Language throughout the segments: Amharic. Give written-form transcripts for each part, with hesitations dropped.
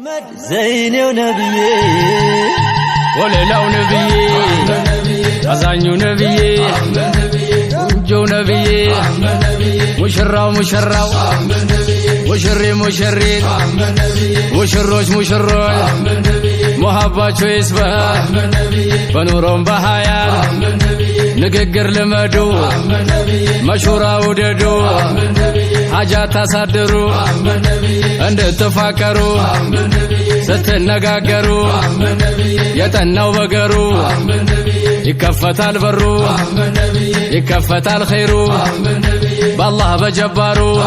زينو نبيي وللاو نبيي أزانيو نبيي جو نبيي مشراو مشري مشرين مشروش محباتو يسبح بنورهم بحيان نققر لمدو مشورا وددو حاجات تصدرو عند تفاكرو ستنقاقرو يتنو بقرو يكفت البرو يكفت الخيرو بالله بجبارو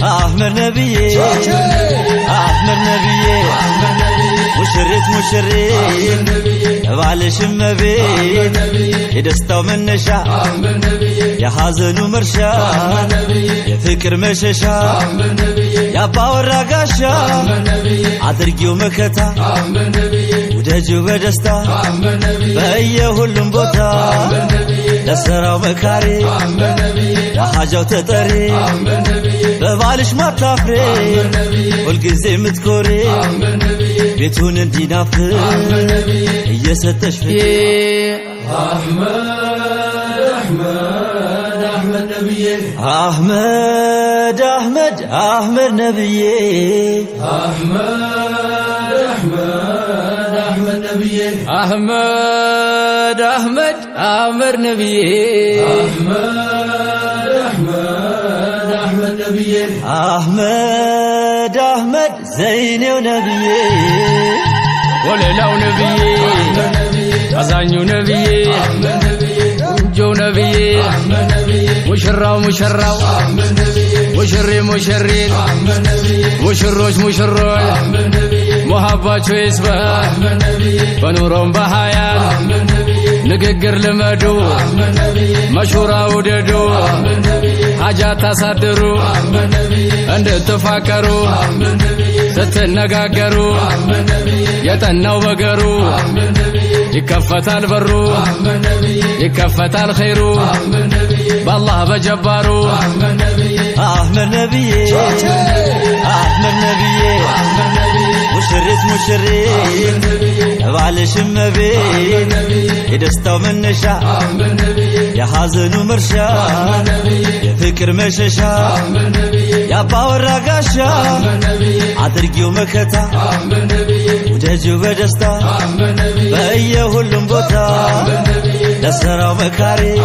أحمد نبيي أحمد نبيي مشرين بعلش مبيت يدستو من نشا يا حزن ومرشا يا فكر مششا يا باور راقاشا عطرقيو مكتا ودجو بدستا بأيه اللنبوتا دسراو مكاري يا حاجو تطري ببالش ما تافري والقزي متكوري بيتون انتي نافر يستش فكر أحمد نبيي أحمد نبيي أحمد نبيي أحمد نبيي أحمد نبيي أحمد زينو نبيي وللاو نبيي أزانيو نبيي جو نبيي مشراو مشرين مشروش محباتو يسبح بنورهم بحيان نققر لمدو مشورا وددو حاجات تصدرو عند تفاكرو ستنقاقرو يتنو بقرو يكفت البرو يكفت الخيرو بالله بجبارو أحمد نبيي مشرين بعلش مبيت يدستو من نشا يا حزن ومرشا يا فكر مششا يا باور راقاشا عطرقيو مكتا ودجو بدستا بأيه اللنبوتا دسراو مكاري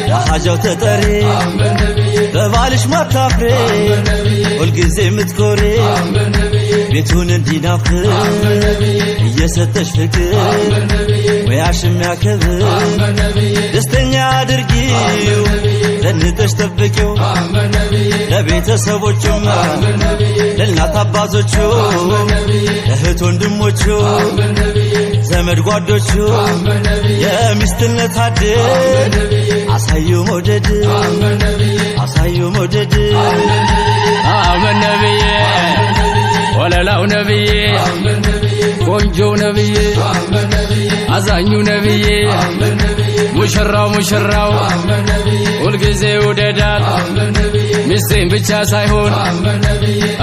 يا حاجو تطري ببالش ما تافري والقزي متكوري بيتون انتي نافر يستش فكر ويعشم يعكبر دستنيا درقيو لنتش تبكيو لبيت سبوچو للنا تبازوچو لهتون دموچو زمد قادوچو يا مستنت عدد عصايو مودد أحمد نبيي وللاو نبيي ቆንጆው ነብዬ አዛኙ ነብዬ ሙሽራው ሁልጊዜ ውደዳት ሚስቴን ብቻ ሳይሆን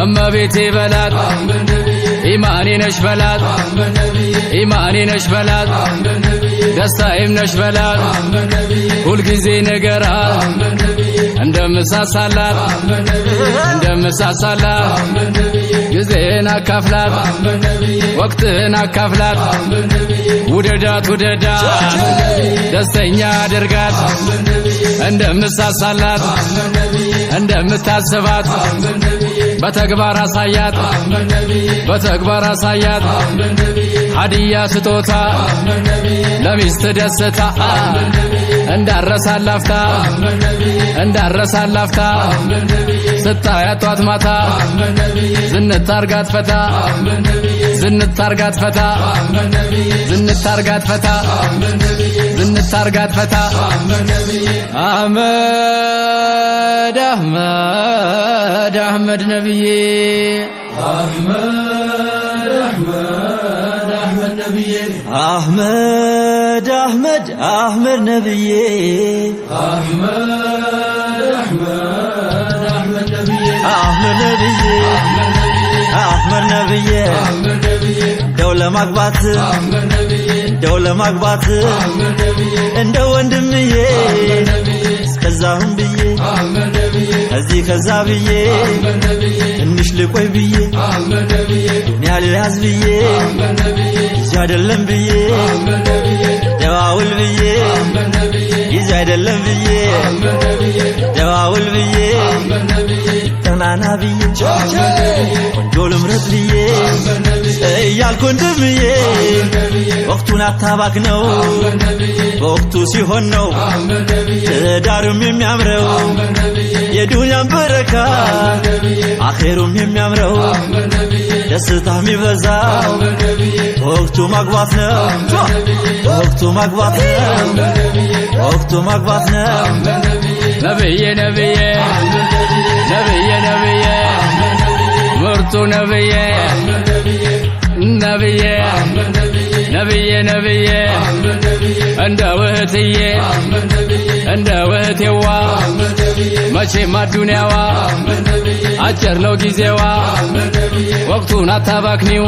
እመቤቴ በላት ኢማኔ ነሽ በላት ደስታዬም ነሽ በላት ሁልጊዜ ነገራት እንደምሳሳላት ጊዜን አካፍላት ወቅትን አካፍላት ውደዳት ደስተኛ አድርጋት እንደምሳሳላት እንደምታስባት በተግባር አሳያት ሀዲያ ስጦታ ለሚስት ደስታ እንዳረሳላፍታ ስታያት ጧት ማታ ዝንት አርጋት ፈታ أحمد نبيي أحمد نبيي أحمد نبيي ለማግባት እንደው ለማግባት እንደ ወንድምዬ እስከዛሁን ብዬ እዚህ ከዛ ብዬ ትንሽ ልቆይ ብዬ ዱንያ ልያዝ ብዬ ጊዜ አይደለም ብዬ ደዋውል ብዬ ጊዜ አይደለም ብዬ ደዋውል ብዬ ተናና ብዬ ቆንጆ ልምረጥ ብዬ እያልኩ ወንድምዬ ወቅቱን አታባክ ነው በወቅቱ ሲሆን ነው ትዳሩም የሚያምረው የዱንያም በረካ አኼሩም የሚያምረው ደስታ የሚበዛው በወቅቱ ማግባት ነው በወቅቱ ማግባት ነው በወቅቱ ማግባት ነው ነብዬ ነብዬ ነብዬ ነብዬ ምርጡ ነብዬ ነብዬ ነብዬ ነብዬ እንደ ውህትዬ እንደ ውህቴዋ መቼም አዱንያዋ አጭር ነው ጊዜዋ ወቅቱን አታባክኒው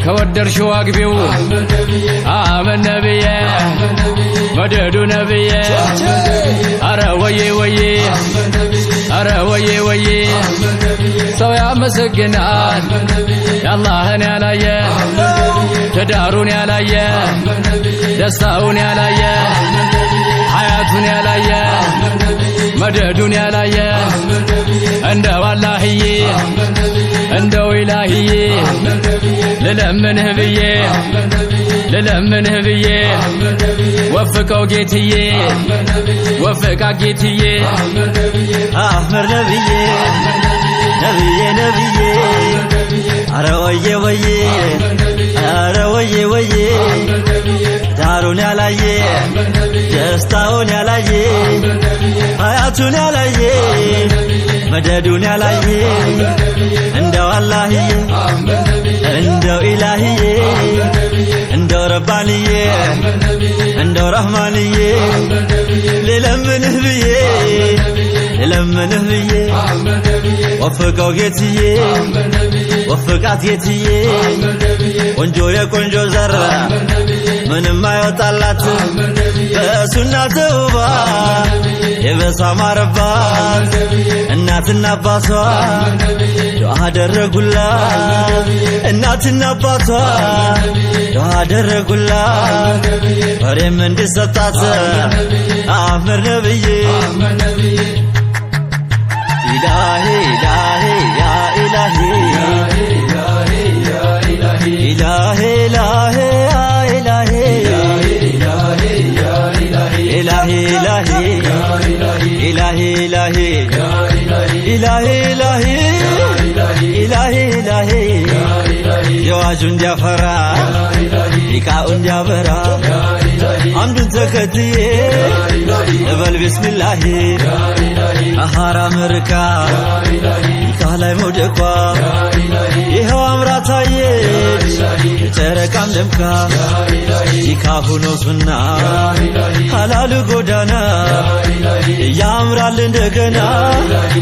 ከወደድሽው አግቢው አመን ነብዬ መደዱ ነብዬ አረ ወዬ ወዬ አረ ወዬ ወዬ ሰው ያመሰግናል ያላህን ያላየ ትዳሩን ያላየ ደስታውን ያላየ ሐያቱን ያላየ መደዱን ያላየ እንደው አላህዬ እንደው ኢላሂዬ ልለምንህ ብዬ ልለምንህ ብዬ ወፍቀው ጌትዬ ወፍቃ ጌትዬ አህመድ ነብዬ ነብዬ ነብዬ አረ ወዬ ወዬ አረ ወዬ ወዬ ዳሩን ያላየ ደስታውን ያላየ ሐያቱን ያላየ መደዱን ያላየ እንደው አላህዬ እንደው ኢላሂዬ እንደው ረባንዬ እንደው ረህማንዬ ልለምንህ ብዬ ልለምንህ ብዬ ወፍቀው ጌትዬ ወፍቃት ጌትዬ ቆንጆ የቆንጆ ዘር ምንም አይወጣላት በሱና ተውባ የበሳ ማረባት እናትና አባቷ ዱዓ አደረጉላት እናትና አባቷ ዱዓ አደረጉላት ወሬም እንድሰጣት አህመድ ነብዬ ኢላሂ ኢላሂ ያ ኢላሂ ኢላሂ ኢላሂ ያ ኢላሂ ኢላሂ ኢላሂ ኢላሂ ኢላሂ ኢላሂ ኢላሂ ኢላሂ የዋጁ እንዲያፈራ ሊቃኡ እንዲያበራ አምዱን ተከትዬ እበል ቢስሚላሂ አሃራም ርካ ሊቃ ላይ መውደቋ ይኸው አምራ ታየች ጨረቃም ደምቃ ኒካ ሆኖ ሱና ሐላሉ ጎዳና ያምራል እንደገና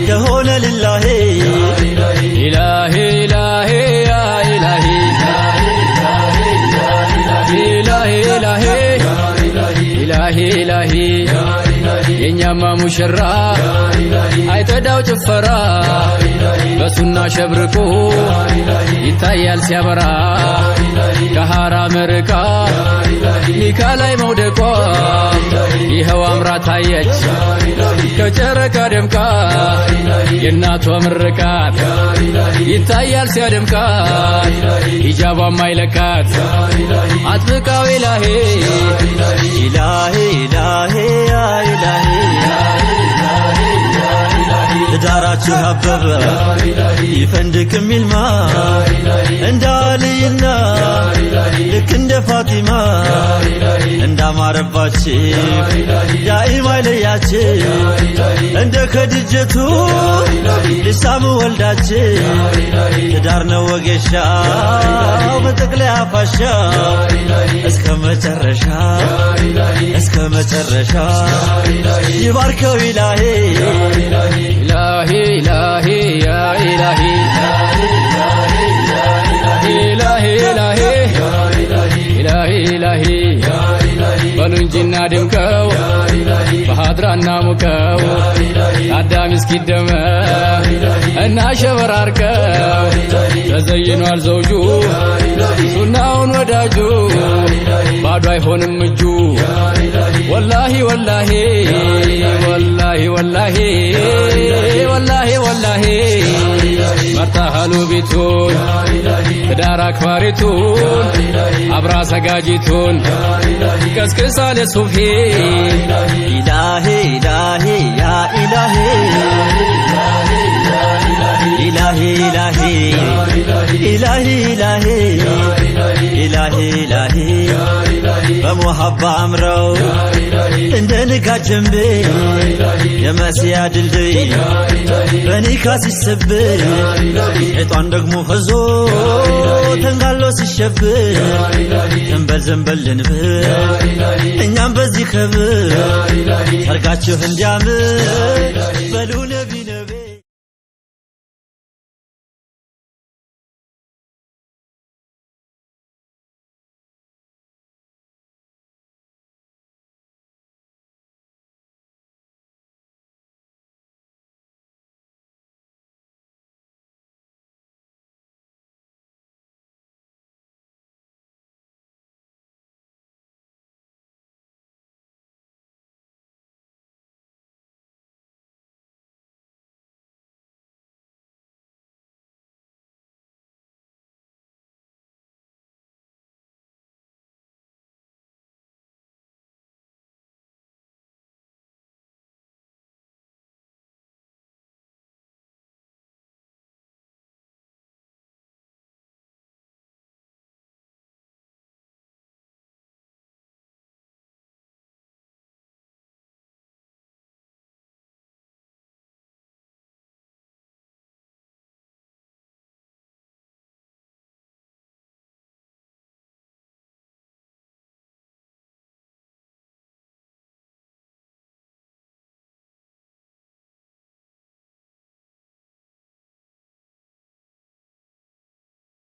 ከሆነ ሊላሂ ኢላሂ ኢላሂ ያ ኢላሂ ኢላሂ ኢላሂ ኢላሂ ኢላሂ የኛማ ሙሽራ አይተዳው ጭፈራ በሱና ሸብርቆ ይታያል ሲያበራ ከሐራም ርቃ ኒካ ላይ መውደቋ ይኸው አምራ ታየች ከጨረቃ ደምቃ የእናቷ ምርቃት ይታያል ሲያደምቃት ሂጃቧም አይለቃት አጥብቃው ኢላሂ ኢላሂ ኢላሂ ያ ኢላሂ ትዳራችሁ አበበ ይፈንድቅ የሚልማ እንደ አልይና ልክ እንደ ፋቲማ እንዳማረባችሁ ዳኢም አይለያችሁ እንደ ከድጀቱ ልሳሙ ወልዳችሁ ትዳር ነው ወጌሻው በጠቅለያ ፋሻ እስከ መጨረሻ እስከ መጨረሻ ይባርከው ኢላሂ ኢላሂ ኢላሂ ያ ኢላሂ ኢላሂ ኢላሂ ውሃና ሙቀው አዳም እስኪደመም እና ሸበራርከው ተዘይኗል ዘውጁ ሱናውን ወዳጁ ባዶ አይሆንም እጁ ወላሂ ወላሂ ወላሂ ወላሂ ወላሂ ወላሂ መርታሃሉ ቤቱን ትዳር አክባሪቱን አብራ ሰጋጂቱን ቀስቅሳለ ሱብሂ ኢላሂ ኢላሂ ያ ኢላሂ ኢላሂ ኢላሂ ኢላሂ ኢላሂ ኢላሂ ኢላሂ በሙሐባ አምረው እንደ ንጋት ጀንቤ የመሲያ ድልድይ በኒካ ሲሰብር ሸይጣን ደግሞ ህዞ ተንጋሎ ሲሸብር ዘንበል ዘንበል ልንብር እኛም በዚህ ከብር ሰርጋችሁ እንዲያምር በሉ ነቢ